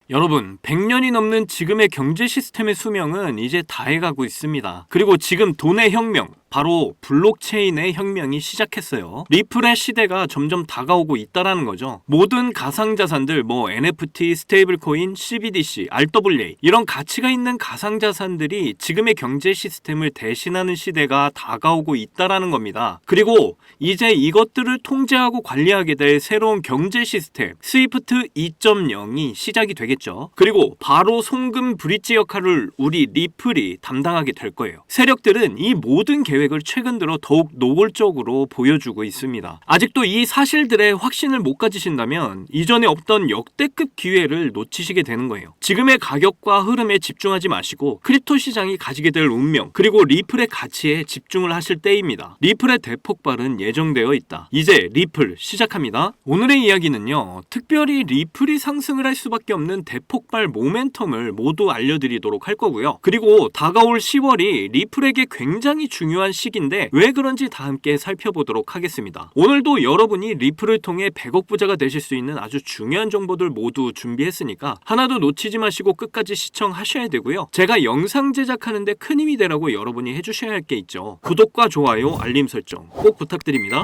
여러분, 100년이 넘는 지금의 경제 시스템의 수명은 이제 다해가고 있습니다. 그리고 지금 돈의 혁명, 바로 블록체인의 혁명이 시작했어요. 리플의 시대가 점점 다가오고 있다라는 거죠. 모든 가상자산들, NFT, 스테이블코인, CBDC, RWA 이런 가치가 있는 가상자산들이 지금의 경제 시스템을 대신하는 시대가 다가오고 있다라는 겁니다. 그리고 이제 이것들을 통제하고 관리하게 될 새로운 경제 시스템, 스위프트 2.0이 시작이 되겠죠. 그리고 바로 송금 브릿지 역할을 우리 리플이 담당하게 될 거예요. 세력들은 이 모든 계획을 최근 들어 더욱 노골적으로 보여주고 있습니다. 아직도 이 사실들에 확신을 못 가지신다면 이전에 없던 역대급 기회를 놓치시게 되는 거예요. 지금의 가격과 흐름에 집중하지 마시고 크립토 시장이 가지게 될 운명, 그리고 리플의 가치에 집중을 하실 때입니다. 리플의 대폭발은 예정되어 있다. 이제 리플 시작합니다. 오늘의 이야기는요, 특별히 리플이 상승을 할 수밖에 없는 대폭발 모멘텀을 모두 알려드리도록 할 거고요. 그리고 다가올 10월이 리플에게 굉장히 중요한 시기인데 왜 그런지 다 함께 살펴보도록 하겠습니다. 오늘도 여러분이 리플을 통해 100억 부자가 되실 수 있는 아주 중요한 정보들 모두 준비했으니까 하나도 놓치지 마시고 끝까지 시청하셔야 되고요. 제가 영상 제작하는데 큰 힘이 되라고 여러분이 해주셔야 할 게 있죠. 구독과 좋아요, 알림 설정 꼭 부탁드립니다.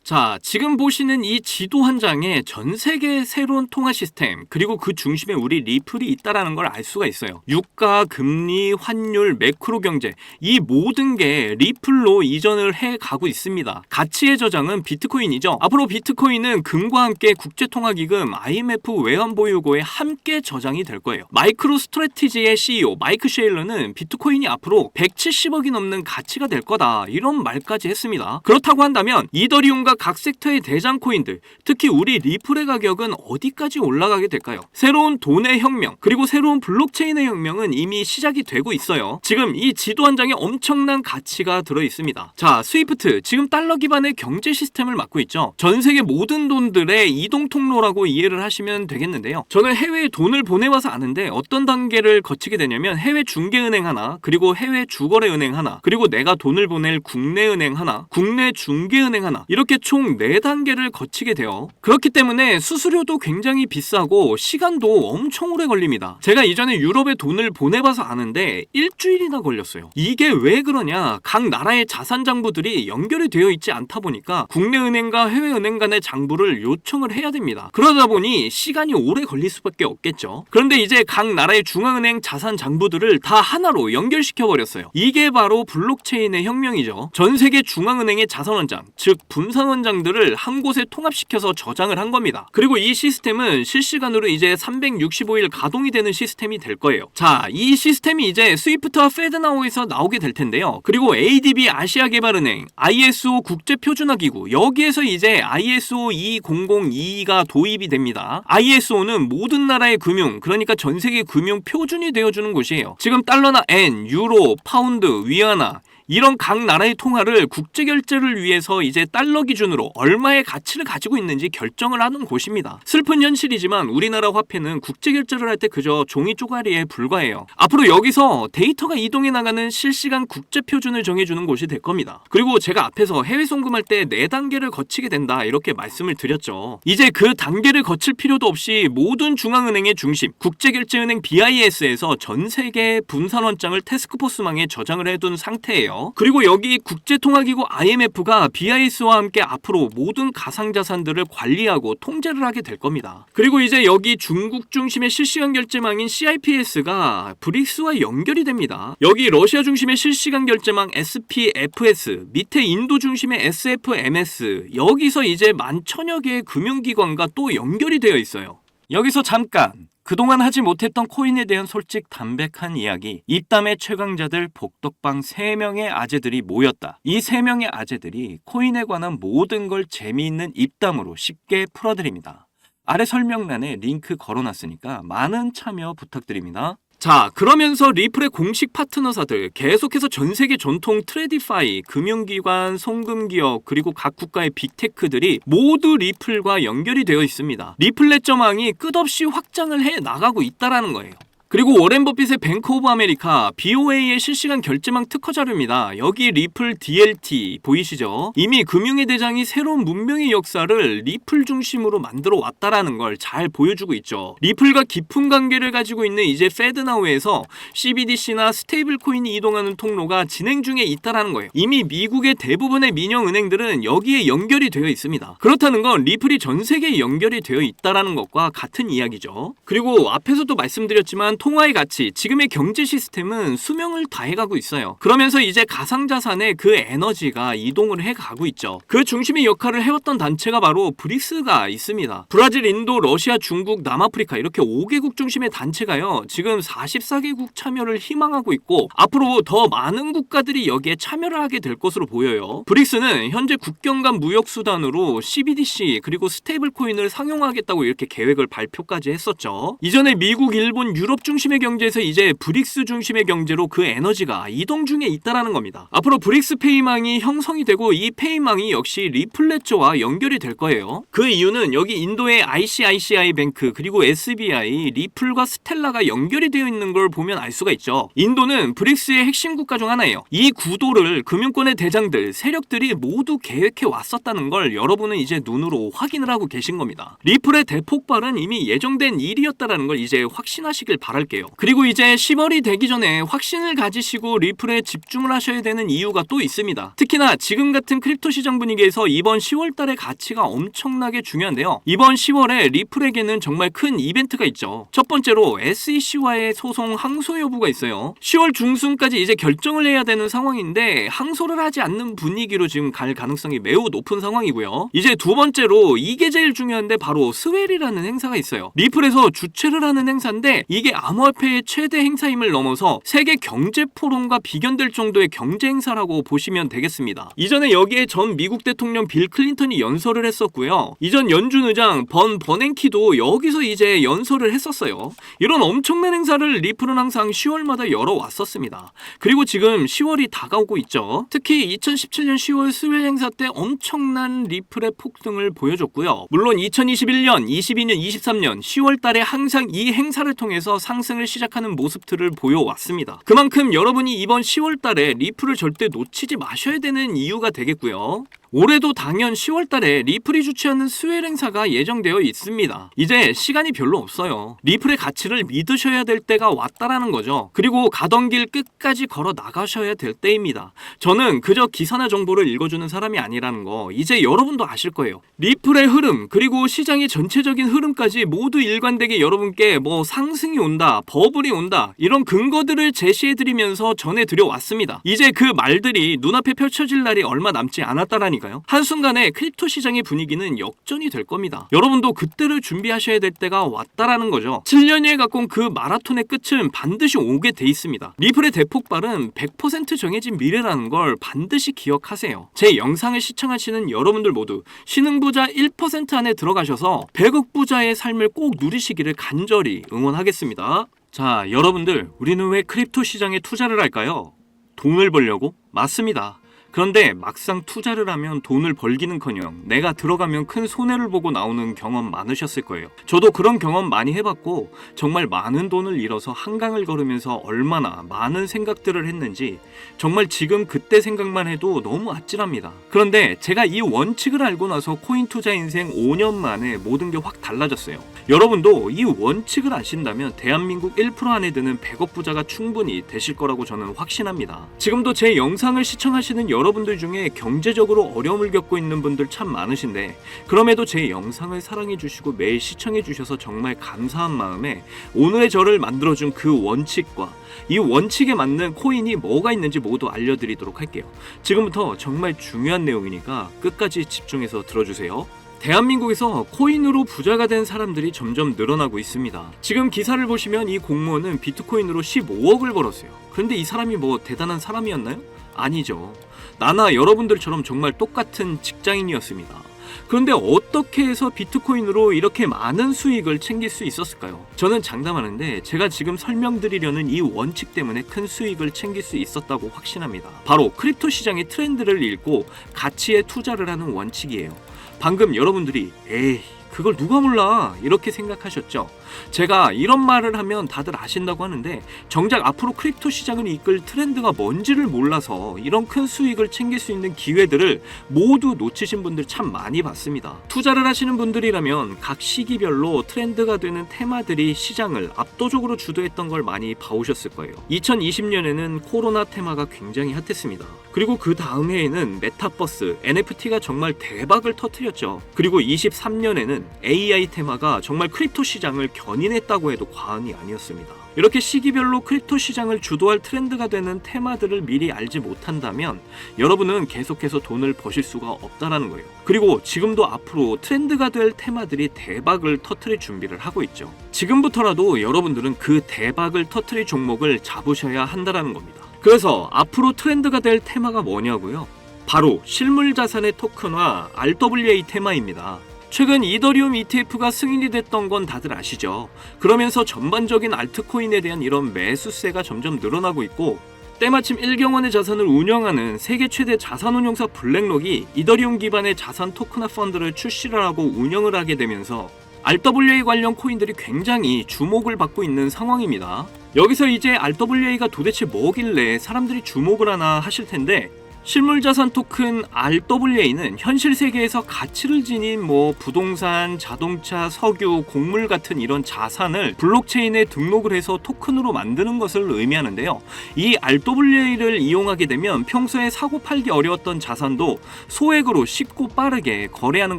자, 지금 보시는 이 지도 한 장에 전 세계의 새로운 통화 시스템, 그리고 그 중심에 우리 리플이 있다라는 걸 알 수가 있어요. 유가, 금리, 환율, 매크로 경제, 이 모든 게 리플로 이전을 해 가고 있습니다. 가치의 저장은 비트코인이죠. 앞으로 비트코인은 금과 함께 국제통화기금 IMF 외환보유고에 함께 저장이 될 거예요. 마이크로 스트래티지의 CEO 마이크 셰일러는 비트코인이 앞으로 170억이 넘는 가치가 될 거다, 이런 말까지 했습니다. 그렇다고 한다면 이더리움과 각 섹터의 대장 코인들, 특히 우리 리플의 가격은 어디까지 올라가게 될까요? 새로운 돈의 혁명, 그리고 새로운 블록체인의 혁명은 이미 시작이 되고 있어요. 지금 이 지도 한 장에 엄청난 가치가 들어 있습니다. 자, 스위프트, 지금 달러 기반의 경제 시스템을 맡고 있죠. 전 세계 모든 돈들의 이동 통로라고 이해를 하시면 되겠는데요. 저는 해외에 돈을 보내와서 아는데 어떤 단계를 거치게 되냐면 해외 중개은행 하나, 그리고 해외 주거래은행 하나, 그리고 내가 돈을 보낼 국내은행 하나, 국내 중개은행 하나, 이렇게 총 4단계를 거치게 돼요. 그렇기 때문에 수수료도 굉장히 비싸고 시간도 엄청 오래 걸립니다. 제가 이전에 유럽에 돈을 보내봐서 아는데 일주일이나 걸렸어요. 이게 왜 그러냐? 각 나라의 자산 장부들이 연결이 되어 있지 않다 보니까 국내 은행과 해외 은행 간의 장부를 요청을 해야 됩니다. 그러다 보니 시간이 오래 걸릴 수밖에 없겠죠. 그런데 이제 각 나라의 중앙은행 자산 장부들을 다 하나로 연결시켜 버렸어요. 이게 바로 블록체인의 혁명이죠. 전 세계 중앙은행의 자산원장, 즉 분산원장들을 한 곳에 통합시켜서 저장을 한 겁니다. 그리고 이 시스템은 실시간으로 이제 365일 가동이 되는 시스템이 될 거예요. 자, 이 시스템이 이제 스위프트와 페드나우에서 나오게 될 텐데요. 그리고 ADB 아시아개발은행, ISO 국제표준화기구, 여기에서 이제 ISO 20022가 도입이 됩니다. ISO는 모든 나라의 금융, 그러니까 전 세계 금융 표준이 되어주는 곳이에요. 지금 달러나 엔, 유로, 파운드, 위안화, 이런 각 나라의 통화를 국제결제를 위해서 이제 달러 기준으로 얼마의 가치를 가지고 있는지 결정을 하는 곳입니다. 슬픈 현실이지만 우리나라 화폐는 국제결제를 할 때 그저 종이 쪼가리에 불과해요. 앞으로 여기서 데이터가 이동해 나가는 실시간 국제표준을 정해주는 곳이 될 겁니다. 그리고 제가 앞에서 해외 송금할 때 4단계를 거치게 된다, 이렇게 말씀을 드렸죠. 이제 그 단계를 거칠 필요도 없이 모든 중앙은행의 중심, 국제결제은행 BIS에서 전 세계 분산원장을 태스크포스망에 저장을 해둔 상태예요. 그리고 여기 국제통화기구 IMF가 BIS와 함께 앞으로 모든 가상자산들을 관리하고 통제를 하게 될 겁니다. 그리고 이제 여기 중국 중심의 실시간 결제망인 CIPS가 브릭스와 연결이 됩니다. 여기 러시아 중심의 실시간 결제망 SPFS, 밑에 인도 중심의 SFMS, 여기서 이제 11,000여 개의 금융기관과 또 연결이 되어 있어요. 여기서 잠깐! 그동안 하지 못했던 코인에 대한 솔직 담백한 이야기. 입담의 최강자들 복덕방 3명의 아재들이 모였다. 이 3명의 아재들이 코인에 관한 모든 걸 재미있는 입담으로 쉽게 풀어드립니다. 아래 설명란에 링크 걸어놨으니까 많은 참여 부탁드립니다. 자, 그러면서 리플의 공식 파트너사들, 계속해서 전세계 전통 트레디파이, 금융기관, 송금기업, 그리고 각 국가의 빅테크들이 모두 리플과 연결이 되어 있습니다. 리플 내점망이 끝없이 확장을 해 나가고 있다라는 거예요. 그리고 워렌 버핏의 뱅크 오브 아메리카 BOA의 실시간 결제망 특허 자료입니다. 여기 리플 DLT 보이시죠? 이미 금융의 대장이 새로운 문명의 역사를 리플 중심으로 만들어 왔다라는 걸 잘 보여주고 있죠. 리플과 깊은 관계를 가지고 있는 이제 페드나우에서 CBDC나 스테이블 코인이 이동하는 통로가 진행 중에 있다라는 거예요. 이미 미국의 대부분의 민영 은행들은 여기에 연결이 되어 있습니다. 그렇다는 건 리플이 전 세계에 연결이 되어 있다라는 것과 같은 이야기죠. 그리고 앞에서도 말씀드렸지만 통화의 가치, 지금의 경제 시스템은 수명을 다해가고 있어요. 그러면서 이제 가상자산의 그 에너지가 이동을 해가고 있죠. 그 중심의 역할을 해왔던 단체가 바로 브릭스가 있습니다. 브라질, 인도, 러시아, 중국, 남아프리카 이렇게 5개국 중심의 단체가요. 지금 44개국 참여를 희망하고 있고 앞으로 더 많은 국가들이 여기에 참여를 하게 될 것으로 보여요. 브릭스는 현재 국경 간 무역 수단으로 CBDC 그리고 스테이블 코인을 상용하겠다고 이렇게 계획을 발표까지 했었죠. 이전에 미국, 일본, 유럽 중심의 경제에서 이제 브릭스 중심의 경제로 그 에너지가 이동 중에 있다라는 겁니다. 앞으로 브릭스 페이망이 형성이 되고 이 페이망이 역시 리플레저와 연결이 될 거예요. 그 이유는 여기 인도의 ICICI 뱅크 그리고 SBI, 리플과 스텔라가 연결이 되어 있는 걸 보면 알 수가 있죠. 인도는 브릭스의 핵심 국가 중 하나예요. 이 구도를 금융권의 대장들, 세력들이 모두 계획해 왔었다는 걸 여러분은 이제 눈으로 확인을 하고 계신 겁니다. 리플의 대폭발은 이미 예정된 일이었다라는 걸 이제 확신하시길 바랄게요. 그리고 이제 10월이 되기 전에 확신을 가지시고 리플에 집중을 하셔야 되는 이유가 또 있습니다. 특히나 지금 같은 크립토 시장 분위기에서 이번 10월 달의 가치가 엄청나게 중요한데요. 이번 10월에 리플에게는 정말 큰 이벤트가 있죠. 첫 번째로 SEC와의 소송 항소 여부가 있어요. 10월 중순까지 이제 결정을 해야 되는 상황인데 항소를 하지 않는 분위기로 지금 갈 가능성이 매우 높은 상황이고요. 이제 두 번째로 이게 제일 중요한데 바로 스웰이라는 행사가 있어요. 리플에서 주최를 하는 행사인데 이게 암호화폐의 최대 행사임을 넘어서 세계 경제 포럼과 비견될 정도의 경제 행사라고 보시면 되겠습니다. 이전에 여기에 전 미국 대통령 빌 클린턴이 연설을 했었고요. 이전 연준 의장 버냉키도 여기서 이제 연설을 했었어요. 이런 엄청난 행사를 리플은 항상 10월마다 열어왔었습니다. 그리고 지금 10월이 다가오고 있죠. 특히 2017년 10월 스웰 행사 때 엄청난 리플의 폭등을 보여줬고요. 물론 2021년, 22년, 23년 10월 달에 항상 이 행사를 통해서 상승을 시작하는 모습들을 보여왔습니다. 그만큼 여러분이 이번 10월 달에 리플을 절대 놓치지 마셔야 되는 이유가 되겠고요. 올해도 당연 10월 달에 리플이 주최하는 스웰 행사가 예정되어 있습니다. 이제 시간이 별로 없어요. 리플의 가치를 믿으셔야 될 때가 왔다라는 거죠. 그리고 가던 길 끝까지 걸어 나가셔야 될 때입니다. 저는 그저 기사나 정보를 읽어주는 사람이 아니라는 거 이제 여러분도 아실 거예요. 리플의 흐름 그리고 시장의 전체적인 흐름까지 모두 일관되게 여러분께 뭐 상승이 온다, 버블이 온다 이런 근거들을 제시해드리면서 전해드려 왔습니다. 이제 그 말들이 눈앞에 펼쳐질 날이 얼마 남지 않았다라니 한순간에 크립토 시장의 분위기는 역전이 될 겁니다. 여러분도 그때를 준비하셔야 될 때가 왔다라는 거죠. 7년여에 가까운 그 마라톤의 끝은 반드시 오게 돼 있습니다. 리플의 대폭발은 100% 정해진 미래라는 걸 반드시 기억하세요. 제 영상을 시청하시는 여러분들 모두 신흥부자 1% 안에 들어가셔서 100억 부자의 삶을 꼭 누리시기를 간절히 응원하겠습니다. 자, 여러분들 우리는 왜 크립토 시장에 투자를 할까요? 돈을 벌려고? 맞습니다. 그런데 막상 투자를 하면 돈을 벌기는커녕 내가 들어가면 큰 손해를 보고 나오는 경험 많으셨을 거예요. 저도 그런 경험 많이 해봤고 정말 많은 돈을 잃어서 한강을 걸으면서 얼마나 많은 생각들을 했는지 정말 지금 그때 생각만 해도 너무 아찔합니다. 그런데 제가 이 원칙을 알고 나서 코인 투자 인생 5년 만에 모든 게 확 달라졌어요. 여러분도 이 원칙을 아신다면 대한민국 1% 안에 드는 100억 부자가 충분히 되실 거라고 저는 확신합니다. 지금도 제 영상을 시청하시는 여러분들 중에 경제적으로 어려움을 겪고 있는 분들 참 많으신데 그럼에도 제 영상을 사랑해주시고 매일 시청해주셔서 정말 감사한 마음에 오늘의 저를 만들어준 그 원칙과 이 원칙에 맞는 코인이 뭐가 있는지 모두 알려드리도록 할게요. 지금부터 정말 중요한 내용이니까 끝까지 집중해서 들어주세요. 대한민국에서 코인으로 부자가 된 사람들이 점점 늘어나고 있습니다. 지금 기사를 보시면 이 공무원은 비트코인으로 15억을 벌었어요. 그런데 이 사람이 뭐 대단한 사람이었나요? 아니죠. 나나 여러분들처럼 정말 똑같은 직장인이었습니다. 그런데 어떻게 해서 비트코인으로 이렇게 많은 수익을 챙길 수 있었을까요? 저는 장담하는데 제가 지금 설명드리려는 이 원칙 때문에 큰 수익을 챙길 수 있었다고 확신합니다. 바로 크립토 시장의 트렌드를 읽고 가치에 투자를 하는 원칙이에요. 방금 여러분들이 에이 그걸 누가 몰라 이렇게 생각하셨죠. 제가 이런 말을 하면 다들 아신다고 하는데 정작 앞으로 크립토 시장을 이끌 트렌드가 뭔지를 몰라서 이런 큰 수익을 챙길 수 있는 기회들을 모두 놓치신 분들 참 많이 봤습니다. 투자를 하시는 분들이라면 각 시기별로 트렌드가 되는 테마들이 시장을 압도적으로 주도했던 걸 많이 봐오셨을 거예요. 2020년에는 코로나 테마가 굉장히 핫했습니다. 그리고 그 다음 해에는 메타버스, NFT가 정말 대박을 터뜨렸죠. 그리고 23년에는 AI 테마가 정말 크립토 시장을 견인했다고 해도 과언이 아니었습니다. 이렇게 시기별로 크립토 시장을 주도할 트렌드가 되는 테마들을 미리 알지 못한다면 여러분은 계속해서 돈을 버실 수가 없다라는 거예요. 그리고 지금도 앞으로 트렌드가 될 테마들이 대박을 터뜨릴 준비를 하고 있죠. 지금부터라도 여러분들은 그 대박을 터뜨릴 종목을 잡으셔야 한다라는 겁니다. 그래서 앞으로 트렌드가 될 테마가 뭐냐고요? 바로 실물 자산의 토큰화 RWA 테마입니다. 최근 이더리움 ETF가 승인이 됐던 건 다들 아시죠? 그러면서 전반적인 알트코인에 대한 이런 매수세가 점점 늘어나고 있고 때마침 1경원의 자산을 운영하는 세계 최대 자산운용사 블랙록이 이더리움 기반의 자산 토큰화 펀드를 출시를 하고 운영을 하게 되면서 RWA 관련 코인들이 굉장히 주목을 받고 있는 상황입니다. 여기서 이제 RWA가 도대체 뭐길래 사람들이 주목을 하나 하실 텐데 실물자산 토큰 RWA는 현실 세계에서 가치를 지닌 부동산, 자동차, 석유, 곡물 같은 이런 자산을 블록체인에 등록을 해서 토큰으로 만드는 것을 의미하는데요. 이 RWA를 이용하게 되면 평소에 사고 팔기 어려웠던 자산도 소액으로 쉽고 빠르게 거래하는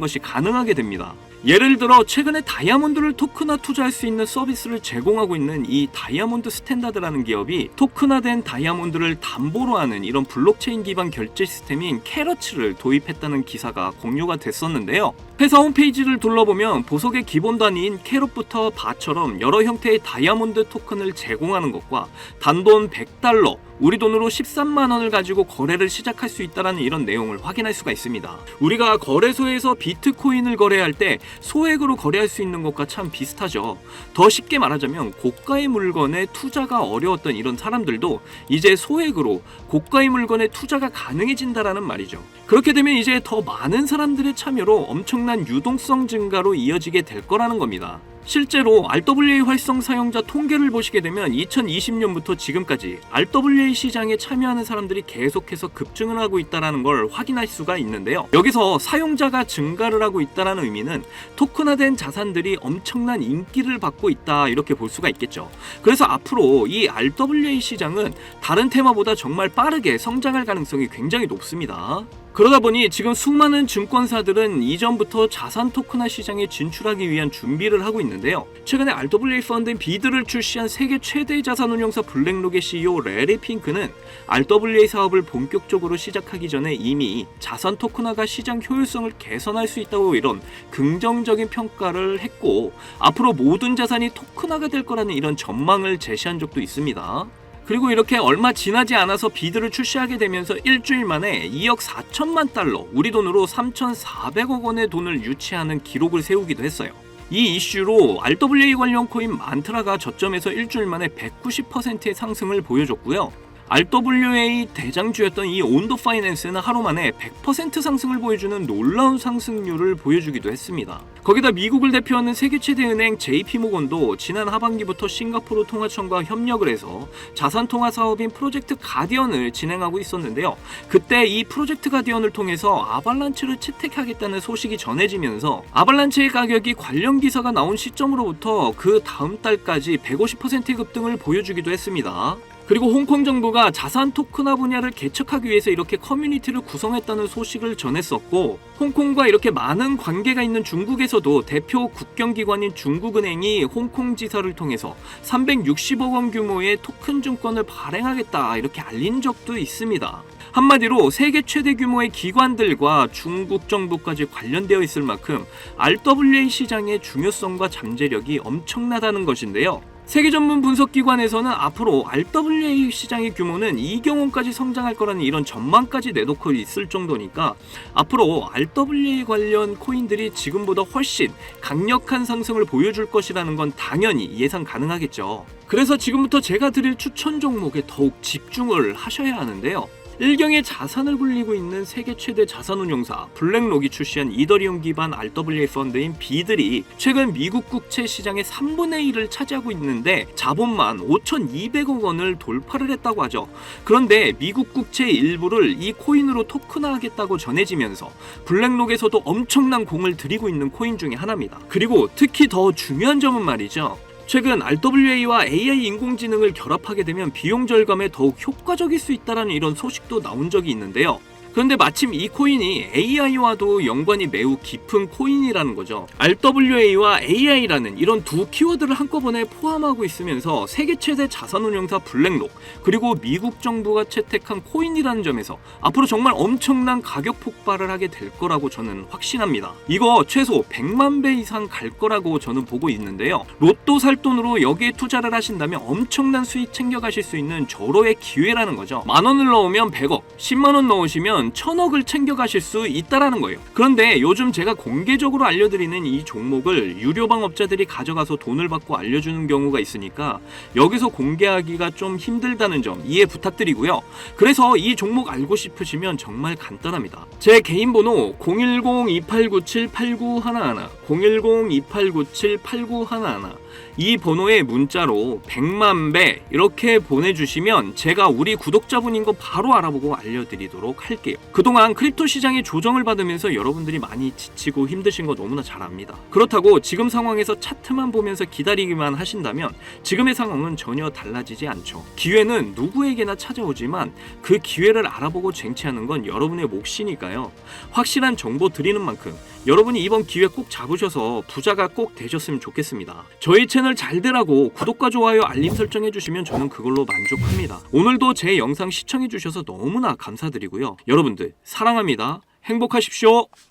것이 가능하게 됩니다. 예를 들어 최근에 다이아몬드를 토큰화 투자할 수 있는 서비스를 제공하고 있는 이 다이아몬드 스탠다드라는 기업이 토큰화된 다이아몬드를 담보로 하는 이런 블록체인 기반 결제 시스템인 캐러츠를 도입했다는 기사가 공유가 됐었는데요. 회사 홈페이지를 둘러보면 보석의 기본 단위인 캐럿부터 바처럼 여러 형태의 다이아몬드 토큰을 제공하는 것과 단돈 $100, 우리 돈으로 13만 원을 가지고 거래를 시작할 수 있다는 이런 내용을 확인할 수가 있습니다. 우리가 거래소에서 비트코인을 거래할 때 소액으로 거래할 수 있는 것과 참 비슷하죠. 더 쉽게 말하자면 고가의 물건에 투자가 어려웠던 이런 사람들도 이제 소액으로 고가의 물건에 투자가 가능해진다라는 말이죠. 그렇게 되면 이제 더 많은 사람들의 참여로 엄청난 유동성 증가로 이어지게 될 거라는 겁니다. 실제로 RWA 활성 사용자 통계를 보시게 되면 2020년부터 지금까지 RWA 시장에 참여하는 사람들이 계속해서 급증을 하고 있다는 걸 확인할 수가 있는데요. 여기서 사용자가 증가를 하고 있다는 의미는 토큰화된 자산들이 엄청난 인기를 받고 있다 이렇게 볼 수가 있겠죠. 그래서 앞으로 이 RWA 시장은 다른 테마보다 정말 빠르게 성장할 가능성이 굉장히 높습니다. 그러다 보니 지금 수많은 증권사들은 이전부터 자산 토큰화 시장에 진출하기 위한 준비를 하고 있는데요. 최근에 RWA 펀드인 비드를 출시한 세계 최대 자산운용사 블랙록의 CEO 레리 핑크는 RWA 사업을 본격적으로 시작하기 전에 이미 자산 토큰화가 시장 효율성을 개선할 수 있다고 이런 긍정적인 평가를 했고 앞으로 모든 자산이 토큰화가 될 거라는 이런 전망을 제시한 적도 있습니다. 그리고 이렇게 얼마 지나지 않아서 비드를 출시하게 되면서 일주일 만에 2억 4천만 달러, 우리 돈으로 3,400억 원의 돈을 유치하는 기록을 세우기도 했어요. 이 이슈로 RWA 관련 코인 만트라가 저점에서 일주일 만에 190%의 상승을 보여줬고요. RWA 대장주였던 이 온도 파이낸스는 하루 만에 100% 상승을 보여주는 놀라운 상승률을 보여주기도 했습니다. 거기다 미국을 대표하는 세계 최대 은행 JP모건도 지난 하반기부터 싱가포르 통화청과 협력을 해서 자산 통화 사업인 프로젝트 가디언을 진행하고 있었는데요. 그때 이 프로젝트 가디언을 통해서 아발란체를 채택하겠다는 소식이 전해지면서 아발란체의 가격이 관련 기사가 나온 시점으로부터 그 다음 달까지 150%의 급등을 보여주기도 했습니다. 그리고 홍콩 정부가 자산 토큰화 분야를 개척하기 위해서 이렇게 커뮤니티를 구성했다는 소식을 전했었고 홍콩과 이렇게 많은 관계가 있는 중국에서도 대표 국경기관인 중국은행이 홍콩 지사를 통해서 360억 원 규모의 토큰 증권을 발행하겠다 이렇게 알린 적도 있습니다. 한마디로 세계 최대 규모의 기관들과 중국 정부까지 관련되어 있을 만큼 RWA 시장의 중요성과 잠재력이 엄청나다는 것인데요. 세계 전문 분석기관에서는 앞으로 RWA 시장의 규모는 2경원까지 성장할 거라는 이런 전망까지 내놓고 있을 정도니까 앞으로 RWA 관련 코인들이 지금보다 훨씬 강력한 상승을 보여줄 것이라는 건 당연히 예상 가능하겠죠. 그래서 지금부터 제가 드릴 추천 종목에 더욱 집중을 하셔야 하는데요. 일경의 자산을 굴리고 있는 세계 최대 자산운용사 블랙록이 출시한 이더리움 기반 RWA 펀드인 비들이 최근 미국 국채 시장의 3분의 1을 차지하고 있는데 자본만 5,200억 원을 돌파를 했다고 하죠. 그런데 미국 국채의 일부를 이 코인으로 토큰화하겠다고 전해지면서 블랙록에서도 엄청난 공을 들이고 있는 코인 중에 하나입니다. 그리고 특히 더 중요한 점은 말이죠. 최근 RWA와 AI 인공지능을 결합하게 되면 비용 절감에 더욱 효과적일 수 있다는 이런 소식도 나온 적이 있는데요. 그런데 마침 이 코인이 AI와도 연관이 매우 깊은 코인이라는 거죠. RWA와 AI라는 이런 두 키워드를 한꺼번에 포함하고 있으면서 세계 최대 자산운용사 블랙록 그리고 미국 정부가 채택한 코인이라는 점에서 앞으로 정말 엄청난 가격 폭발을 하게 될 거라고 저는 확신합니다. 이거 최소 100만 배 이상 갈 거라고 저는 보고 있는데요. 로또 살 돈으로 여기에 투자를 하신다면 엄청난 수익 챙겨가실 수 있는 절호의 기회라는 거죠. 10,000원을 넣으면 100억, 10만원 넣으시면 1,000억을 챙겨가실 수 있다라는 거예요. 그런데 요즘 제가 공개적으로 알려드리는 이 종목을 유료방 업자들이 가져가서 돈을 받고 알려주는 경우가 있으니까 여기서 공개하기가 좀 힘들다는 점 이해 부탁드리고요. 그래서 이 종목 알고 싶으시면 정말 간단합니다. 제 개인 번호 010-2897-8911 010-2897-8911 이 번호에 문자로 100만 배 이렇게 보내주시면 제가 우리 구독자분인 거 바로 알아보고 알려드리도록 할게요. 그동안 크립토 시장의 조정을 받으면서 여러분들이 많이 지치고 힘드신 거 너무나 잘 압니다. 그렇다고 지금 상황에서 차트만 보면서 기다리기만 하신다면 지금의 상황은 전혀 달라지지 않죠. 기회는 누구에게나 찾아오지만 그 기회를 알아보고 쟁취하는 건 여러분의 몫이니까요. 확실한 정보 드리는 만큼 여러분이 이번 기회 꼭 잡으셔서 부자가 꼭 되셨으면 좋겠습니다. 저희 채널 잘 되라고 구독과 좋아요 알림 설정해 주시면 저는 그걸로 만족합니다. 오늘도 제 영상 시청해 주셔서 너무나 감사드리고요. 여러분들 사랑합니다. 행복하십시오.